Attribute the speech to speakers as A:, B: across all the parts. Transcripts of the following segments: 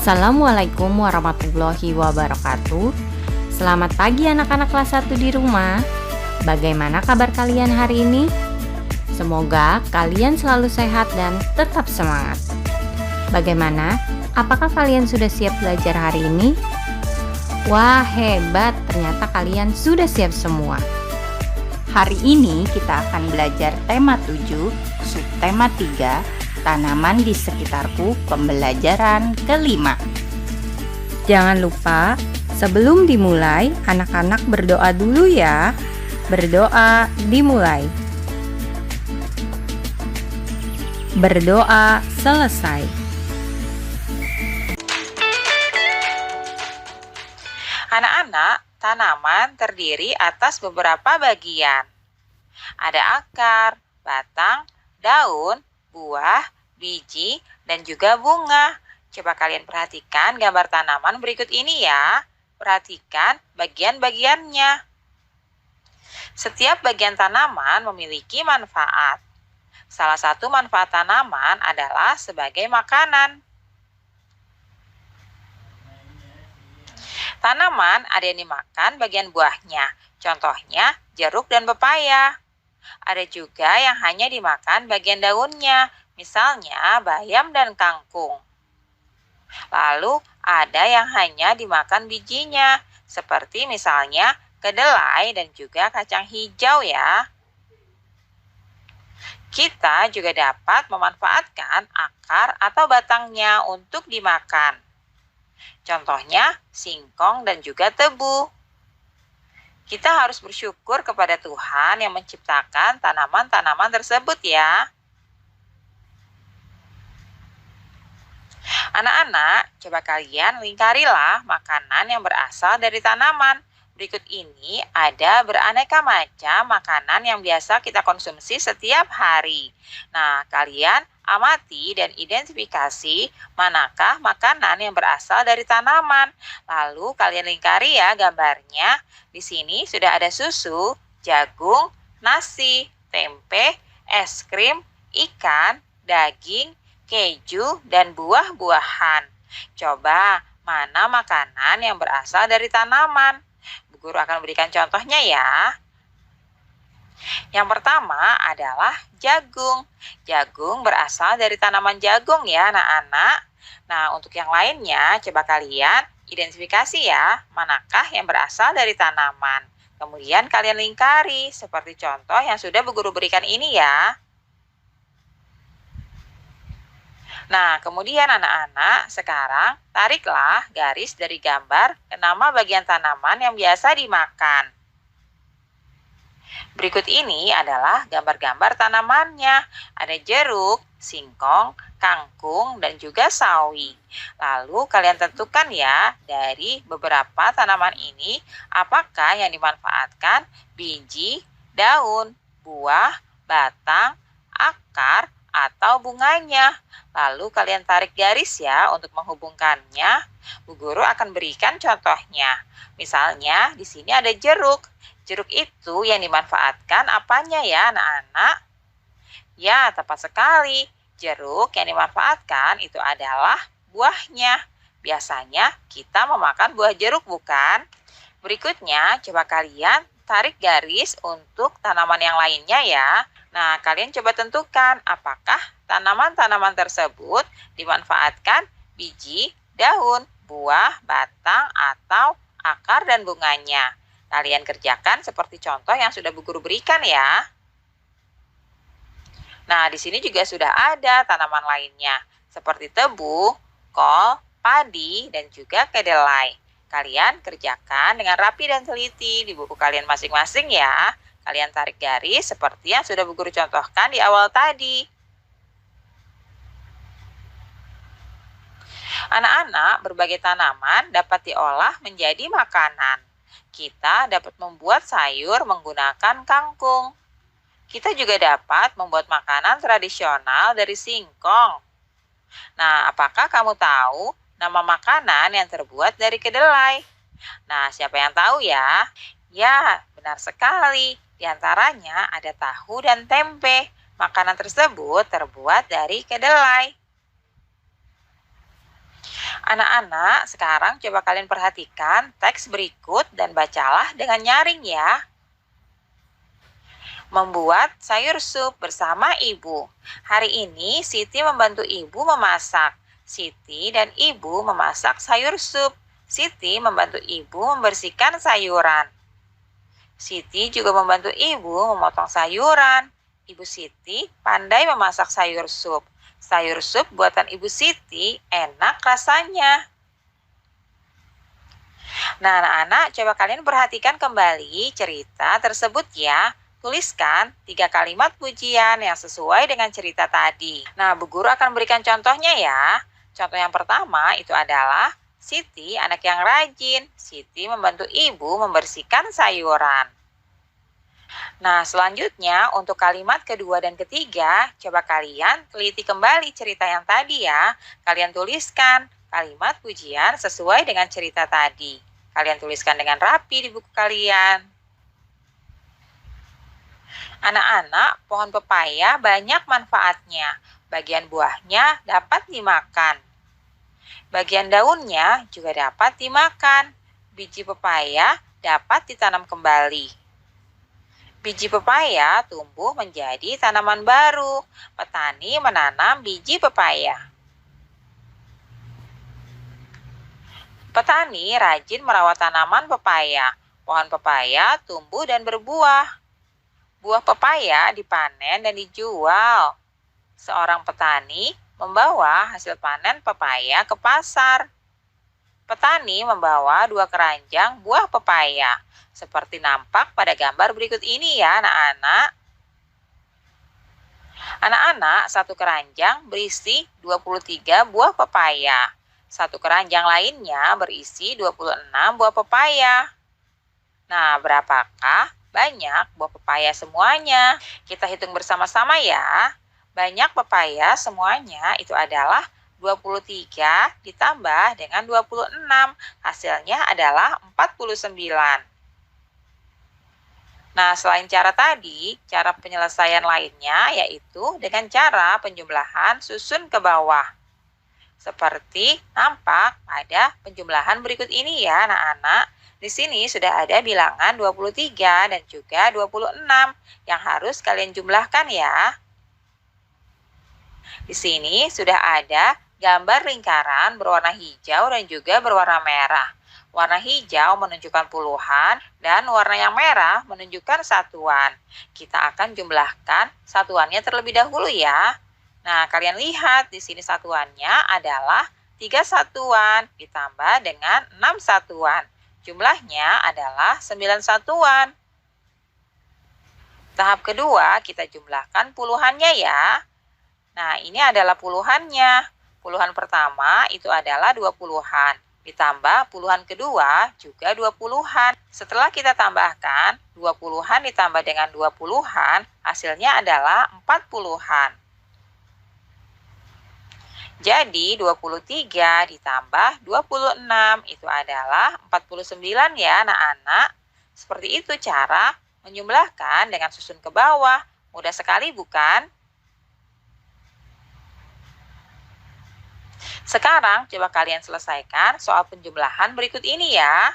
A: Assalamualaikum warahmatullahi wabarakatuh. Selamat pagi anak-anak kelas 1 di rumah. Bagaimana kabar kalian hari ini? Semoga kalian selalu sehat dan tetap semangat. Bagaimana? Apakah kalian sudah siap belajar hari ini? Wah, hebat, ternyata kalian sudah siap semua. Hari ini kita akan belajar tema 7, subtema 3, tanaman di sekitarku, pembelajaran kelima. Jangan lupa, sebelum dimulai, anak-anak berdoa dulu ya. Berdoa dimulai. Berdoa selesai.
B: Anak-anak, tanaman terdiri atas beberapa bagian. Ada akar, batang, daun, buah, biji, dan juga bunga. Coba kalian perhatikan gambar tanaman berikut ini ya. Perhatikan bagian-bagiannya. Setiap bagian tanaman memiliki manfaat. Salah satu manfaat tanaman adalah sebagai makanan. Tanaman ada yang dimakan bagian buahnya, contohnya jeruk dan pepaya. Ada juga yang hanya dimakan bagian daunnya, misalnya bayam dan kangkung. Lalu ada yang hanya dimakan bijinya, seperti misalnya kedelai dan juga kacang hijau ya. Kita juga dapat memanfaatkan akar atau batangnya untuk dimakan. Contohnya singkong dan juga tebu. Kita harus bersyukur kepada Tuhan yang menciptakan tanaman-tanaman tersebut ya. Anak-anak, coba kalian lingkarilah makanan yang berasal dari tanaman. Berikut ini ada beraneka macam makanan yang biasa kita konsumsi setiap hari. Nah, kalian amati dan identifikasi manakah makanan yang berasal dari tanaman. Lalu kalian lingkari ya gambarnya. Di sini sudah ada susu, jagung, nasi, tempe, es krim, ikan, daging, keju, dan buah-buahan. Coba mana makanan yang berasal dari tanaman? Bu Guru akan berikan contohnya ya. Yang pertama adalah jagung. Jagung berasal dari tanaman jagung ya anak-anak. Nah, untuk yang lainnya coba kalian identifikasi ya, manakah yang berasal dari tanaman. Kemudian kalian lingkari seperti contoh yang sudah Bu Guru berikan ini ya. Nah, kemudian anak-anak sekarang tariklah garis dari gambar ke nama bagian tanaman yang biasa dimakan. Berikut ini adalah gambar-gambar tanamannya. Ada jeruk, singkong, kangkung, dan juga sawi. Lalu kalian tentukan ya, dari beberapa tanaman ini, apakah yang dimanfaatkan biji, daun, buah, batang, akar, atau bunganya. Lalu kalian tarik garis ya untuk menghubungkannya. Bu Guru akan berikan contohnya. Misalnya di sini ada jeruk. Jeruk itu yang dimanfaatkan apanya ya anak-anak? Ya, tepat sekali. Jeruk yang dimanfaatkan itu adalah buahnya. Biasanya kita memakan buah jeruk bukan? Berikutnya coba kalian tarik garis untuk tanaman yang lainnya ya. Nah, kalian coba tentukan apakah tanaman-tanaman tersebut dimanfaatkan biji, daun, buah, batang, atau akar dan bunganya. Kalian kerjakan seperti contoh yang sudah Bu Guru berikan ya. Nah, di sini juga sudah ada tanaman lainnya, seperti tebu, kol, padi, dan juga kedelai. Kalian kerjakan dengan rapi dan teliti di buku kalian masing-masing ya. Kalian tarik garis seperti yang sudah Bu Guru contohkan di awal tadi. Anak-anak, berbagai tanaman dapat diolah menjadi makanan. Kita dapat membuat sayur menggunakan kangkung. Kita juga dapat membuat makanan tradisional dari singkong. Nah, apakah kamu tahu nama makanan yang terbuat dari kedelai? Nah, siapa yang tahu ya? Ya, benar sekali. Di antaranya ada tahu dan tempe. Makanan tersebut terbuat dari kedelai. Anak-anak, sekarang coba kalian perhatikan teks berikut dan bacalah dengan nyaring ya. Membuat sayur sup bersama ibu. Hari ini Siti membantu ibu memasak. Siti dan ibu memasak sayur sup. Siti membantu ibu membersihkan sayuran. Siti juga membantu ibu memotong sayuran. Ibu Siti pandai memasak sayur sup. Sayur sup buatan Ibu Siti enak rasanya. Nah, anak-anak, coba kalian perhatikan kembali cerita tersebut ya. Tuliskan 3 kalimat pujian yang sesuai dengan cerita tadi. Nah, Bu Guru akan berikan contohnya ya. Contoh yang pertama itu adalah Siti anak yang rajin. Siti membantu ibu membersihkan sayuran. Nah, selanjutnya untuk kalimat kedua dan ketiga, coba kalian teliti kembali cerita yang tadi ya. Kalian tuliskan kalimat pujian sesuai dengan cerita tadi. Kalian tuliskan dengan rapi di buku kalian. Anak-anak, pohon pepaya banyak manfaatnya. Bagian buahnya dapat dimakan. Bagian daunnya juga dapat dimakan. Biji pepaya dapat ditanam kembali. Biji pepaya tumbuh menjadi tanaman baru. Petani menanam biji pepaya. Petani rajin merawat tanaman pepaya. Pohon pepaya tumbuh dan berbuah. Buah pepaya dipanen dan dijual. Seorang petani membawa hasil panen pepaya ke pasar. Petani membawa 2 keranjang buah pepaya. Seperti nampak pada gambar berikut ini ya anak-anak. Anak-anak, 1 keranjang berisi 23 buah pepaya. 1 keranjang lainnya berisi 26 buah pepaya. Nah, berapakah banyak buah pepaya semuanya? Kita hitung bersama-sama ya. Banyak pepaya semuanya itu adalah 23 ditambah dengan 26. Hasilnya adalah 49. Nah, selain cara tadi, cara penyelesaian lainnya yaitu dengan cara penjumlahan susun ke bawah. Seperti nampak pada penjumlahan berikut ini ya anak-anak. Di sini sudah ada bilangan 23 dan juga 26 yang harus kalian jumlahkan ya. Di sini sudah ada gambar lingkaran berwarna hijau dan juga berwarna merah. Warna hijau menunjukkan puluhan dan warna yang merah menunjukkan satuan. Kita akan jumlahkan satuannya terlebih dahulu ya. Nah, kalian lihat di sini satuannya adalah 3 satuan ditambah dengan 6 satuan. Jumlahnya adalah 9 satuan. Tahap kedua, kita jumlahkan puluhannya ya. Nah, ini adalah puluhannya. Puluhan pertama itu adalah 20-an. Ditambah puluhan kedua juga 20-an. Setelah kita tambahkan 20-an ditambah dengan 20-an, hasilnya adalah 40-an. Jadi 23 ditambah 26 itu adalah 49 ya anak-anak. Seperti itu cara menjumlahkan dengan susun ke bawah. Mudah sekali bukan? Sekarang coba kalian selesaikan soal penjumlahan berikut ini ya.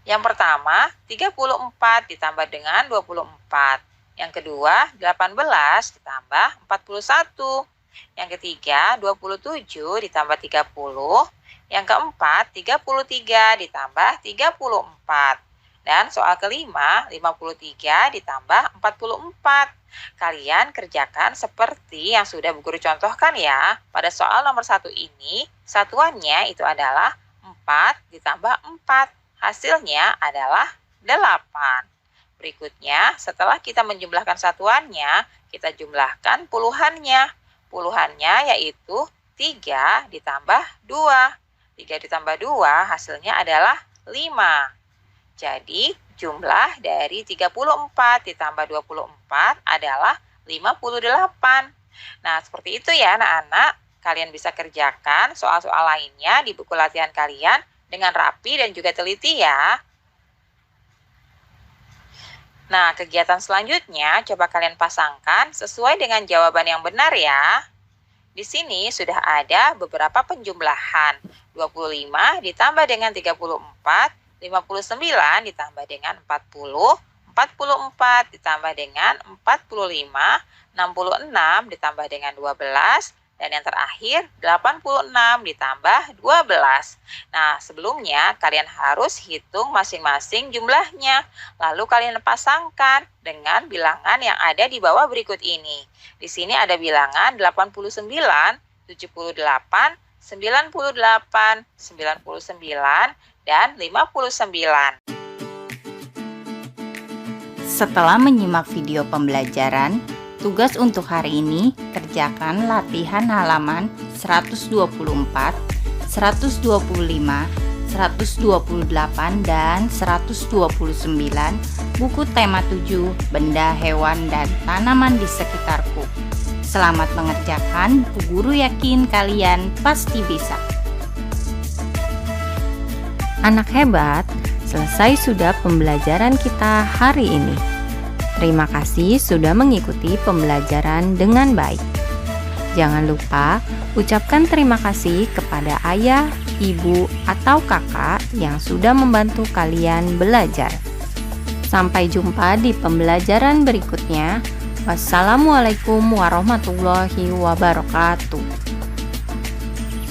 B: Yang pertama, 34 ditambah dengan 24. Yang kedua, 18 ditambah 41. Yang ketiga, 27 ditambah 30. Yang keempat, 33 ditambah 34. Dan soal kelima, 53 ditambah 44. Kalian kerjakan seperti yang sudah Bu Guru contohkan ya. Pada soal nomor 1 ini, satuannya itu adalah 4 ditambah 4. Hasilnya adalah 8. Berikutnya, setelah kita menjumlahkan satuannya, kita jumlahkan puluhannya. Puluhannya yaitu 3 ditambah 2. 3 ditambah 2 hasilnya adalah 5. Jadi, jumlah dari 34 ditambah 24 adalah 58. Nah, seperti itu ya anak-anak. Kalian bisa kerjakan soal-soal lainnya di buku latihan kalian dengan rapi dan juga teliti ya. Nah, kegiatan selanjutnya coba kalian pasangkan sesuai dengan jawaban yang benar ya. Di sini sudah ada beberapa penjumlahan. 25 ditambah dengan 34, 59 ditambah dengan 40, 44 ditambah dengan 45, 66 ditambah dengan 12, dan yang terakhir 86 ditambah 12. Nah, sebelumnya kalian harus hitung masing-masing jumlahnya. Lalu kalian pasangkan dengan bilangan yang ada di bawah berikut ini. Di sini ada bilangan 89, 78, 98, 99, dan 59.
A: Setelah menyimak video pembelajaran, tugas untuk hari ini kerjakan latihan halaman 124, 125, 128, dan 129 buku tema 7 Benda, Hewan, dan Tanaman di Sekitarku. Selamat mengerjakan, Bu Guru yakin kalian pasti bisa. Anak hebat, selesai sudah pembelajaran kita hari ini. Terima kasih sudah mengikuti pembelajaran dengan baik. Jangan lupa ucapkan terima kasih kepada ayah, ibu, atau kakak yang sudah membantu kalian belajar. Sampai jumpa di pembelajaran berikutnya. Wassalamualaikum warahmatullahi wabarakatuh.